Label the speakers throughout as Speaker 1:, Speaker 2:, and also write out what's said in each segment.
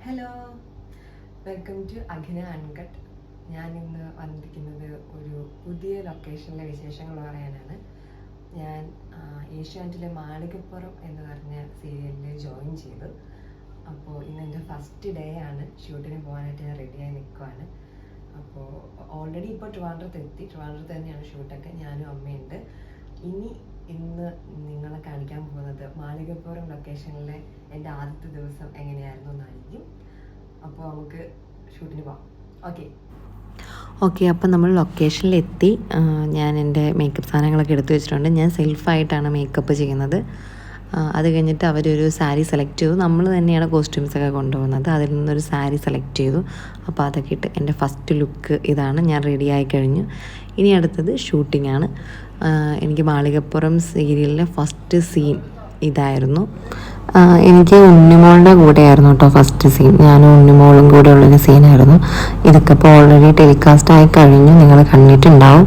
Speaker 1: Hello, welcome to Akhina Uncut. ഞാൻ ഇന്ന് വന്നിരിക്കുന്നത് ഒരു പുതിയ ലൊക്കേഷനിലെ വിശേഷങ്ങൾ പറയാനാണ്. ഞാൻ ഏഷ്യാനെറ്റിലെ മാളികപ്പുറം എന്ന് പറഞ്ഞ സീരിയലിൽ ജോയിൻ ചെയ്തു. അപ്പോൾ ഇന്ന് എൻ്റെ ഫസ്റ്റ് ഡേ ആണ്. ഷൂട്ടിന് പോകാനായിട്ട് ഞാൻ റെഡിയായി നിൽക്കുവാണ്. അപ്പോൾ ഓൾറെഡി ഇപ്പോൾ ട്രിവാൻഡ്രത്ത് തന്നെയാണ് ഷൂട്ടൊക്കെ. ഞാനും അമ്മയുണ്ട്. ഇന്ന് നിങ്ങളെ കാണിക്കാൻ പോകുന്നത് മാളികപ്പുറം ലൊക്കേഷനിലെ എൻ്റെ ആദ്യത്തെ ദിവസം എങ്ങനെയായിരുന്നു എന്നായിരിക്കും. അപ്പോൾ നമുക്ക് ഷൂട്ടിന് പോകാം. ഓക്കെ, അപ്പോൾ നമ്മൾ ലൊക്കേഷനിലെത്തി. ഞാൻ എൻ്റെ മേക്കപ്പ് സാധനങ്ങളൊക്കെ എടുത്തു വെച്ചിട്ടുണ്ട്. ഞാൻ സെൽഫായിട്ടാണ് മേക്കപ്പ് ചെയ്യുന്നത്. അത് കഴിഞ്ഞിട്ട് അവരൊരു സാരി സെലക്ട് ചെയ്തു. നമ്മൾ തന്നെയാണ് കോസ്റ്റ്യൂംസൊക്കെ കൊണ്ടുപോകുന്നത്. അതിൽ നിന്നൊരു സാരി സെലക്ട് ചെയ്തു. അപ്പോൾ അതൊക്കെ ഇട്ട് എൻ്റെ ഫസ്റ്റ് ലുക്ക് ഇതാണ്. ഞാൻ റെഡി ആയി കഴിഞ്ഞു. ഇനി അടുത്തത് ഷൂട്ടിംഗ് ആണ്. എനിക്ക് മാളികപ്പുറം സീരിയലിലെ ഫസ്റ്റ് സീൻ ഇതായിരുന്നു. എനിക്ക് ഉണ്ണിമോളുടെ കൂടെയായിരുന്നു കേട്ടോ ഫസ്റ്റ് സീൻ. ഞാനും ഉണ്ണിമോളും കൂടെ ഉള്ളൊരു സീനായിരുന്നു. ഇതൊക്കെ ഇപ്പോൾ ഓൾറെഡി ടെലികാസ്റ്റ് ആയി കഴിഞ്ഞു. നിങ്ങൾ കണ്ടിട്ടുണ്ടാവും.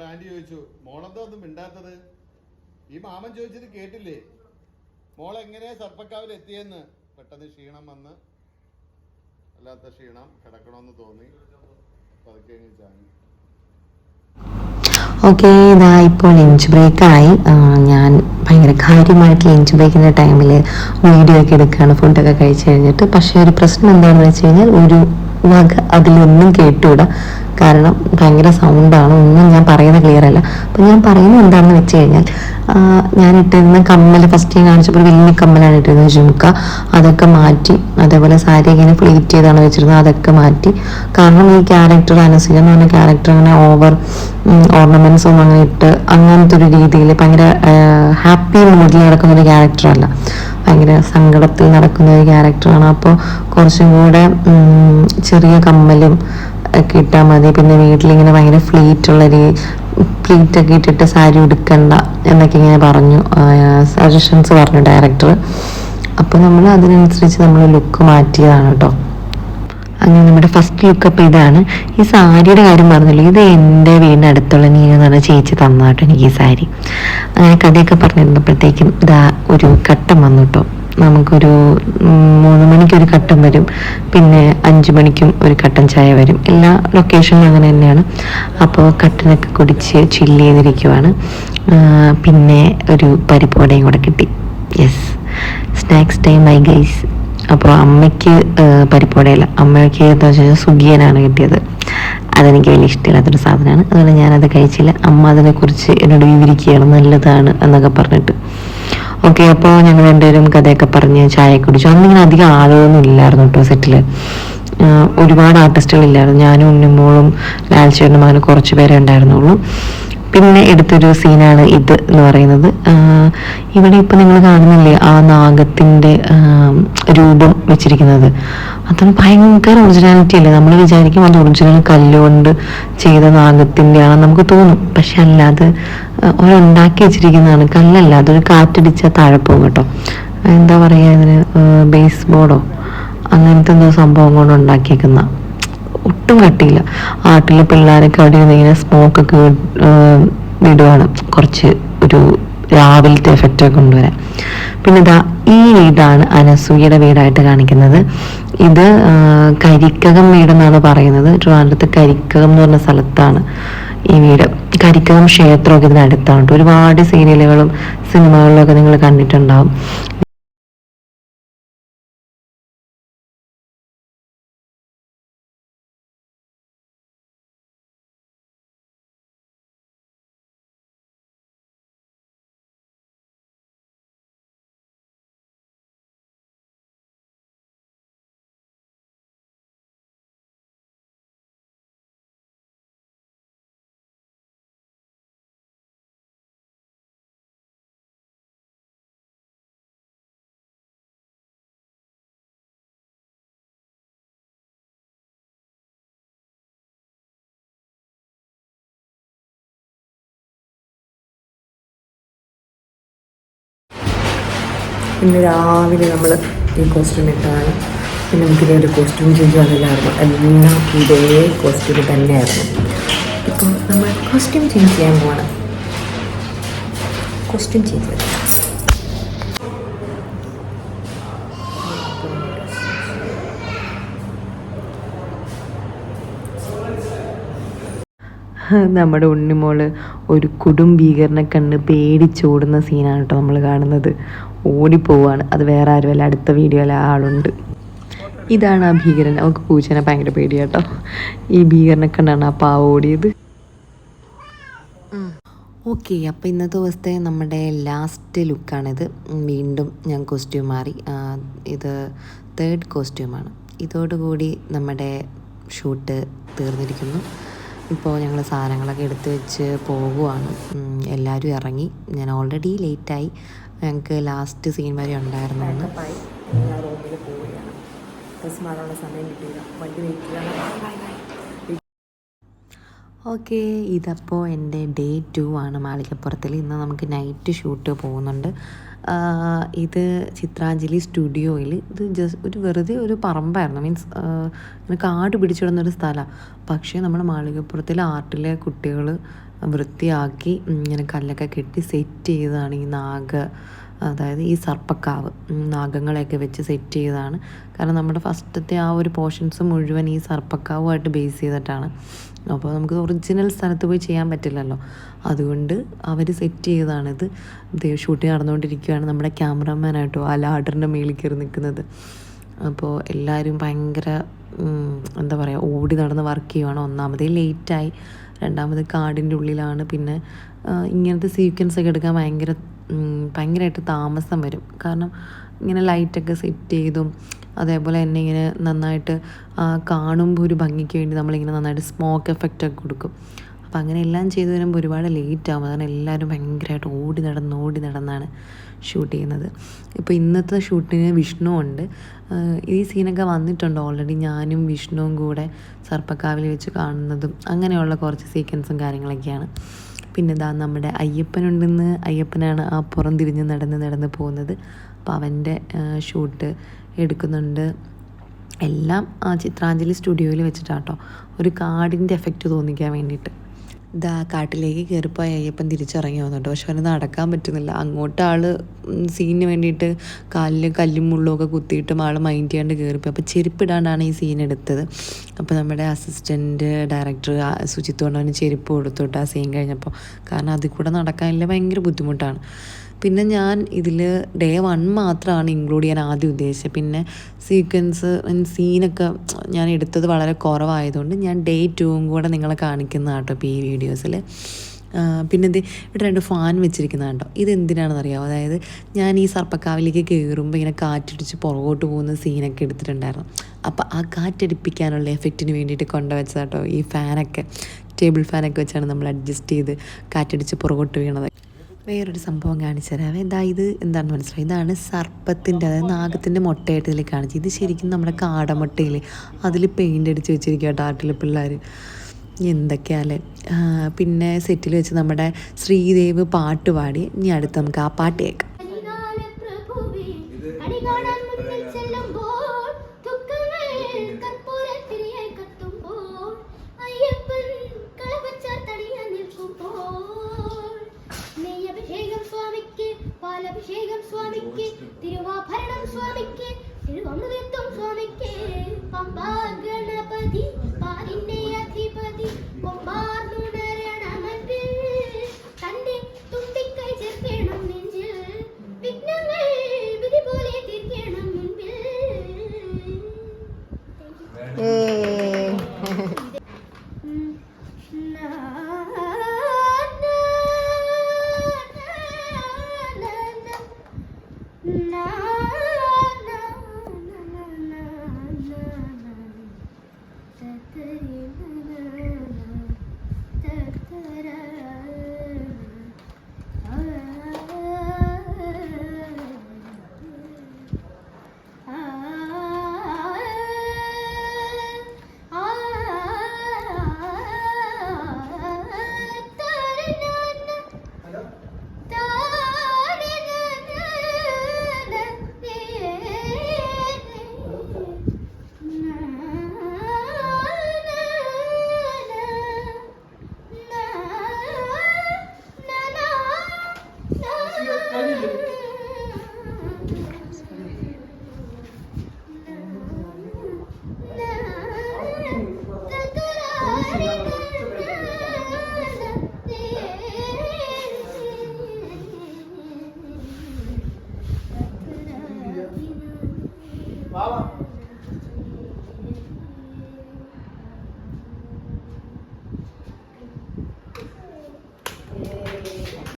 Speaker 2: ആന്റി ചോദിച്ചു, മോളെന്താ ഒന്നും മിണ്ടാത്തത്? ഈ മാമൻ ചോദിച്ചിട്ട് കേട്ടില്ലേ? മോളെങ്ങനെയാ സർപ്പക്കാവിൽ എത്തിയെന്ന്? പെട്ടെന്ന് ക്ഷീണം വന്ന്, അല്ലാത്ത ക്ഷീണം, കിടക്കണമെന്ന് തോന്നി, പതുക്കെ ചാങ്ങി.
Speaker 3: ഓക്കെ, ഇതാ ഇപ്പോൾ ലഞ്ച് ബ്രേക്കായി. ഞാൻ ഭയങ്കര കാര്യമായിട്ട് ലഞ്ച് ബ്രേക്കിൻ്റെ ടൈമിൽ വീഡിയോ ഒക്കെ എടുക്കുകയാണ് ഫുഡൊക്കെ കഴിച്ച് കഴിഞ്ഞിട്ട്. പക്ഷേ ഒരു പ്രശ്നം എന്താണെന്ന് വെച്ച് കഴിഞ്ഞാൽ ഒരു വക അതിലൊന്നും കേട്ടുകൂടാ. കാരണം ഭയങ്കര സൗണ്ടാണ്, ഒന്നും ഞാൻ പറയുന്നത് ക്ലിയർ അല്ല. അപ്പം ഞാൻ പറയുന്നത് എന്താണെന്ന് വെച്ച് കഴിഞ്ഞാൽ, ഞാൻ ഇട്ടിരുന്ന കമ്മൽ ഫസ്റ്റ് ഞാൻ കാണിച്ചപ്പോൾ ഒരു വലിയ കമ്മലാണ് ഇട്ടിരുന്നത്, ജുമുക്ക. അതൊക്കെ മാറ്റി, അതേപോലെ സാരി ഇങ്ങനെ പ്ലീറ്റ് ചെയ്താണ് വെച്ചിരുന്നത്, അതൊക്കെ മാറ്റി. കാരണം ഈ ക്യാരക്ടർ അനസൂയ എന്ന് പറഞ്ഞ ക്യാരക്ടർ അങ്ങനെ ഓവർ ഓർണമെന്റ്സ് ഒന്നും അങ്ങനെ ഇട്ട് അങ്ങനത്തെ ഒരു രീതിയിൽ ഭയങ്കര ഹാപ്പി മൂഡിൽ നടക്കുന്ന ഒരു ക്യാരക്ടറല്ല, ഭയങ്കര സങ്കടത്തിൽ നടക്കുന്ന ഒരു ക്യാരക്ടറാണ്. അപ്പോൾ കുറച്ചും കൂടെ ചെറിയ കമ്മലും ഒക്കെ ഇട്ടാൽ മതി. പിന്നെ വീട്ടിലിങ്ങനെ ഭയങ്കര പ്ലീറ്റൊക്കെ ഇട്ടിട്ട് സാരി ഉടുക്കണ്ട എന്നൊക്കെ ഇങ്ങനെ പറഞ്ഞു, സജഷൻസ് പറഞ്ഞു ഡയറക്ടർ. അപ്പോൾ നമ്മൾ അതിനനുസരിച്ച് നമ്മൾ ലുക്ക് മാറ്റിയതാണ് കേട്ടോ. അങ്ങനെ നമ്മുടെ ഫസ്റ്റ് ലുക്കപ്പ് ഇതാണ്. ഈ സാരിയുടെ കാര്യം പറഞ്ഞല്ലോ, ഇത് എൻ്റെ വീടിൻ്റെ അടുത്തുള്ള നീ എന്ന് പറഞ്ഞ ചേച്ചി തന്നാട്ടോ എനിക്ക് ഈ സാരി. അങ്ങനെ കഥയൊക്കെ പറഞ്ഞിരുന്നപ്പോഴത്തേക്കും ഇതാ ഒരു കട്ടൻ വന്നു കേട്ടോ. നമുക്കൊരു 3 മണിക്കൊരു കട്ടൻ വരും, പിന്നെ 5 മണിക്കും ഒരു കട്ടൻ ചായ വരും. എല്ലാ ലൊക്കേഷനിലും അങ്ങനെ തന്നെയാണ്. അപ്പോൾ കട്ടനൊക്കെ കുടിച്ച് ചില്ല് ചെയ്തിരിക്കുവാണ്. പിന്നെ ഒരു പരിപ്പോടയും കൂടെ കിട്ടി. Yes, snacks time my guys. അപ്പോൾ അമ്മയ്ക്ക് പരിപ്പോടയല്ല, അമ്മയ്ക്ക് എന്താ വെച്ച് കഴിഞ്ഞാൽ സുഖിയനാണ് കിട്ടിയത്. അതെനിക്ക് വലിയ ഇഷ്ടമില്ലാത്തൊരു സാധനമാണ്. അതുകൊണ്ട് ഞാനത് കഴിച്ചില്ല. അമ്മ അതിനെക്കുറിച്ച് എന്നോട് വിവരിക്കുകയാണ് നല്ലതാണ് എന്നൊക്കെ പറഞ്ഞിട്ട്. ഓക്കെ, അപ്പോൾ ഞങ്ങൾ രണ്ടുപേരും കഥയൊക്കെ പറഞ്ഞ് ചായ കുടിച്ചു. അന്നിങ്ങനെ അധികം ആളുകളൊന്നും ഇല്ലായിരുന്നു കേട്ടോ സെറ്റിൽ. ഒരുപാട് ആർട്ടിസ്റ്റുകളില്ലായിരുന്നു. ഞാനും ഉണ്ണിമോളും ലാൽച്ചേട്ടനും അങ്ങനെ കുറച്ച് പേരെ ഉണ്ടായിരുന്നുള്ളൂ. പിന്നെ എടുത്തൊരു സീനാണ് ഇത് എന്ന് പറയുന്നത്. ഇവിടെ ഇപ്പം നിങ്ങൾ കാണുന്നില്ലേ ആ നാഗത്തിൻ്റെ രൂപം വെച്ചിരിക്കുന്നത്, അതൊരു ഭയങ്കര ഒറിജിനാലിറ്റി അല്ലേ. നമ്മൾ വിചാരിക്കും അത് ഒറിജിനൽ കല്ലുകൊണ്ട് ചെയ്ത നാഗത്തിൻ്റെ ആണെന്ന് നമുക്ക് തോന്നും. പക്ഷെ അല്ല, അത് അവരുണ്ടാക്കി വെച്ചിരിക്കുന്നതാണ്, കല്ലല്ല. അതൊരു കാറ്റടിച്ചാൽ താഴെ പോകും കേട്ടോ. എന്താ പറയുക ഇതിന്, ബേസ് ബോർഡോ അങ്ങനത്തെ എന്തോ സംഭവം കൊണ്ട് ഉണ്ടാക്കിയേക്കുന്ന, ഒട്ടും കട്ടിയില്ല. ആട്ടിലെ പിള്ളേരൊക്കെ അവിടെ ഇരുന്ന് ഇങ്ങനെ സ്മോക്കൊക്കെ വിടുവാണ്, കുറച്ച് ഒരു രാവിലത്തെ എഫക്റ്റൊക്കെ കൊണ്ടുവരാൻ. പിന്നെ ഇതാ ഈ വീടാണ് അനസൂയയുടെ വീടായിട്ട് കാണിക്കുന്നത്. ഇത് കരിക്കകം വീടെന്നാണ് പറയുന്നത്. ട്രിവാൻഡ്രത്ത് കരിക്കകം എന്ന് പറഞ്ഞ സ്ഥലത്താണ് ഈ വീട്. കരിക്കകം ക്ഷേത്രമൊക്കെ ഇതിനടുത്താണ്. ഒരുപാട് സീരിയലുകളും സിനിമകളിലൊക്കെ നിങ്ങൾ കണ്ടിട്ടുണ്ടാവും.
Speaker 1: ഇന്ന് രാവിലെ നമ്മൾ ഈ കോസ്റ്റ്യൂം ഇട്ടതാണ്. പിന്നെ നമുക്കിതൊരു കോസ്റ്റ്യൂം ചേഞ്ച് വന്നില്ലായിരുന്നു, എല്ലാം ഇതേ കോസ്റ്റ്യൂം തന്നെയായിരുന്നു. ഇപ്പോൾ നമ്മൾ കോസ്റ്റ്യൂം ചേഞ്ച് ചെയ്യാൻ പോവാണ്. കോസ്റ്റ്യൂം ചേഞ്ച് വരും.
Speaker 3: നമ്മുടെ ഉണ്ണിമോള് ഒരു കൊടും ഭീകരനെ കണ്ട് പേടിച്ചോടുന്ന സീനാണ് കേട്ടോ നമ്മൾ കാണുന്നത്. ഓടിപ്പോവാണ്. അത് വേറെ ആരുമല്ല, അടുത്ത വീഡിയോയിൽ ആ ആളുണ്ട്. ഇതാണ് ആ ഭീകരൻ. അവൾക്ക് പൂച്ചനെ ഭയങ്കര പേടിയാട്ടോ. ഈ ഭീകരനെ കണ്ടാണ് ആ പാവ ഓടിയത്. ഓക്കെ, അപ്പോൾ ഇന്നത്തെ ദിവസത്തെ നമ്മുടെ ലാസ്റ്റ് ലുക്കാണിത്. വീണ്ടും ഞാൻ കോസ്റ്റ്യൂം മാറി. ഇത് 3rd കോസ്റ്റ്യൂമാണ്. ഇതോടുകൂടി നമ്മുടെ ഷൂട്ട് തീർന്നിരിക്കുന്നു. ഇപ്പോൾ ഞങ്ങൾ സാധനങ്ങളൊക്കെ എടുത്ത് വെച്ച് പോകുവാണ്. എല്ലാവരും ഇറങ്ങി. ഞാൻ ഓൾറെഡി ലേറ്റായി. ഞങ്ങൾക്ക് ലാസ്റ്റ് സീൻ വരെ ഉണ്ടായിരുന്നു.
Speaker 1: ഞാൻ റൂമിൽ പോവുകയാണ്. ഡ്രസ് മാറാനുള്ള സമയം കിട്ടിയില്ല. വണ്ടി വെയിറ്റ് ചെയ്യണം.
Speaker 3: ഓക്കെ, ഇതപ്പോൾ എൻ്റെ ഡേ 2 ആണ് മാളികപ്പുറത്തിൽ. ഇന്ന് നമുക്ക് നൈറ്റ് ഷൂട്ട് പോകുന്നുണ്ട്. ഇത് ചിത്രാഞ്ജലി സ്റ്റുഡിയോയിൽ. ഇത് ജസ്റ്റ് വെറുതെ ഒരു പറമ്പായിരുന്നു. മീൻസ് ഇങ്ങനെ കാട് പിടിച്ചിടുന്നൊരു സ്ഥലമാണ്. പക്ഷേ നമ്മുടെ മാളികപ്പുറത്തിലെ ആർട്ടിലെ കുട്ടികൾ വൃത്തിയാക്കി ഇങ്ങനെ കല്ലൊക്കെ കെട്ടി സെറ്റ് ചെയ്തതാണ് ഈ അതായത് ഈ സർപ്പക്കാവ്. നാഗങ്ങളെയൊക്കെ വെച്ച് സെറ്റ് ചെയ്തതാണ്. കാരണം നമ്മുടെ ഫസ്റ്റത്തെ ആ ഒരു പോർഷൻസ് മുഴുവൻ ഈ സർപ്പക്കാവുമായിട്ട് ബേസ് ചെയ്തിട്ടാണ്. അപ്പോൾ നമുക്ക് ഒറിജിനൽ സ്ഥലത്ത് പോയി ചെയ്യാൻ പറ്റില്ലല്ലോ. അതുകൊണ്ട് അവർ സെറ്റ് ചെയ്തതാണിത്. ഷൂട്ടിങ് നടന്നുകൊണ്ടിരിക്കുകയാണ്. നമ്മുടെ ക്യാമറാമാനായിട്ടോ ആ ലാഡറിൻ്റെ മേളിൽ കയറി നിൽക്കുന്നത്. അപ്പോൾ എല്ലാവരും ഭയങ്കര എന്താ പറയുക, ഓടി നടന്ന് വർക്ക് ചെയ്യുവാണ്. ഒന്നാമതേ ലേറ്റായി, രണ്ടാമത് കാടിൻ്റെ ഉള്ളിലാണ്. പിന്നെ ഇങ്ങനത്തെ സീക്വൻസൊക്കെ എടുക്കാൻ ഭയങ്കരമായിട്ട് താമസം വരും. കാരണം ഇങ്ങനെ ലൈറ്റൊക്കെ സെറ്റ് ചെയ്തും അതേപോലെ തന്നെ ഇങ്ങനെ നന്നായിട്ട് കാണുമ്പോൾ ഒരു ഭംഗിക്ക് വേണ്ടി നമ്മളിങ്ങനെ നന്നായിട്ട് സ്മോക്ക് എഫക്റ്റൊക്കെ കൊടുക്കും. അപ്പോൾ അങ്ങനെ എല്ലാം ചെയ്ത് വരുമ്പോൾ ഒരുപാട് ലേറ്റ് ആകും. അതാണ് എല്ലാവരും ഭയങ്കരമായിട്ട് ഓടി നടന്നാണ് ഷൂട്ട് ചെയ്യുന്നത്. ഇപ്പോൾ ഇന്നത്തെ ഷൂട്ടിന് വിഷ്ണു ഉണ്ട്. ഈ സീനൊക്കെ വന്നിട്ടുണ്ട് ഓൾറെഡി. ഞാനും വിഷ്ണുവും കൂടെ സർപ്പക്കാവിൽ വെച്ച് കാണുന്നതും അങ്ങനെയുള്ള കുറച്ച് സീക്വൻസും കാര്യങ്ങളൊക്കെയാണ്. പിന്നെ ഇതാ നമ്മുടെ അയ്യപ്പനുണ്ടെന്ന്. അയ്യപ്പനാണ് ആ പുറം തിരിഞ്ഞ് നടന്ന് പോകുന്നത്. അപ്പോൾ അവൻ്റെ ഷൂട്ട് എടുക്കുന്നുണ്ട്. എല്ലാം ചിത്രാഞ്ജലി സ്റ്റുഡിയോയിൽ വെച്ചിട്ടാട്ടോ, ഒരു കാടിൻ്റെ എഫക്റ്റ് തോന്നിക്കാൻ വേണ്ടിയിട്ട്. ഇതാ കാട്ടിലേക്ക് കയറിപ്പോയ അയ്യപ്പൻ തിരിച്ചിറങ്ങി വന്നിട്ട്. പക്ഷെ അവന് നടക്കാൻ പറ്റുന്നില്ല. അങ്ങോട്ട് ആൾ സീനിന് വേണ്ടിയിട്ട് കാലിൽ കല്ലും മുള്ളുമൊക്കെ കുത്തിയിട്ട് ആൾ മൈൻഡ് ചെയ്യാണ്ട് കയറിപ്പോയി. അപ്പോൾ ചെരുപ്പിടാണ്ടാണ് ഈ സീൻ എടുത്തത്. അപ്പോൾ നമ്മുടെ അസിസ്റ്റൻറ്റ് ഡയറക്ടർ സുജിത്ത് കൊണ്ട് അവന് ചെരുപ്പ് കൊടുത്തോട്ട് ആ സീൻ കഴിഞ്ഞപ്പോൾ. കാരണം അതിൽ കൂടെ നടക്കാനില്ല, ഭയങ്കര ബുദ്ധിമുട്ടാണ്. പിന്നെ ഞാൻ ഇതിൽ ഡേ 1 മാത്രമാണ് ഇൻക്ലൂഡ് ചെയ്യാൻ ആദ്യം ഉദ്ദേശിച്ചത്. പിന്നെ സീനൊക്കെ ഞാൻ എടുത്തത് വളരെ കുറവായതുകൊണ്ട് ഞാൻ ഡേ 2 കൂടെ നിങ്ങളെ കാണിക്കുന്നതാണ് കേട്ടോ ഇപ്പോൾ ഈ വീഡിയോസിൽ. പിന്നെ ഇവിടെ 2 ഫാൻ വെച്ചിരിക്കുന്നത് കേട്ടോ. ഇതെന്തിനാണെന്ന് അറിയാമോ? അതായത് ഞാൻ ഈ സർപ്പക്കാവിലേക്ക് കയറുമ്പോൾ ഇങ്ങനെ കാറ്റടിച്ച് പുറകോട്ട് പോകുന്ന സീനൊക്കെ എടുത്തിട്ടുണ്ടായിരുന്നു. അപ്പോൾ ആ കാറ്റടിപ്പിക്കാനുള്ള എഫക്റ്റിന് വേണ്ടിയിട്ട് കൊണ്ടുവച്ചത് കേട്ടോ ഈ ഫാനൊക്കെ. ടേബിൾ ഫാനൊക്കെ വെച്ചാണ് നമ്മൾ അഡ്ജസ്റ്റ് ചെയ്ത് കാറ്റടിച്ച് പുറകോട്ട് വീണത്. വേറൊരു സംഭവം കാണിച്ചു തരാം. ഇത് എന്താണെന്ന് മനസ്സിലായി. ഇതാണ് സർപ്പത്തിൻ്റെ, അതായത് നാഗത്തിൻ്റെ മുട്ടയായിട്ട് ഇതിൽ കാണിച്ചത്. ഇത് ശരിക്കും നമ്മുടെ കാടമുട്ടയിൽ അതിൽ പെയിൻ്റ് അടിച്ച് വെച്ചിരിക്കുക കേട്ടോ ആട്ടിലെ പിള്ളേർ. എന്തൊക്കെയാല്ലേ. പിന്നെ സെറ്റിൽ വെച്ച് നമ്മുടെ ശ്രീദേവ് പാട്ട് പാടി. ഇനി അടുത്ത് നമുക്ക് ആ പാട്ട് കേൾക്കാം.
Speaker 4: പാലഭിഷേകം സ്വാമിക്ക്, തിരുവാഭരണം സ്വാമിക്ക്, തിരുവമൃതത്വം സ്വാമിക്ക്, പമ്പാ ഗണപതി പാലിന്റെ അധിപതി കൊമ്പാർന്നുണരണമൻപിൽ തന്റെ തുമ്പിക്കൈ ചേർക്കണം നെഞ്ചിൽ, വിഘ്നങ്ങൾ വിധി പോലെ തീർക്കണം മുൻപിൽ.
Speaker 5: വാ വാ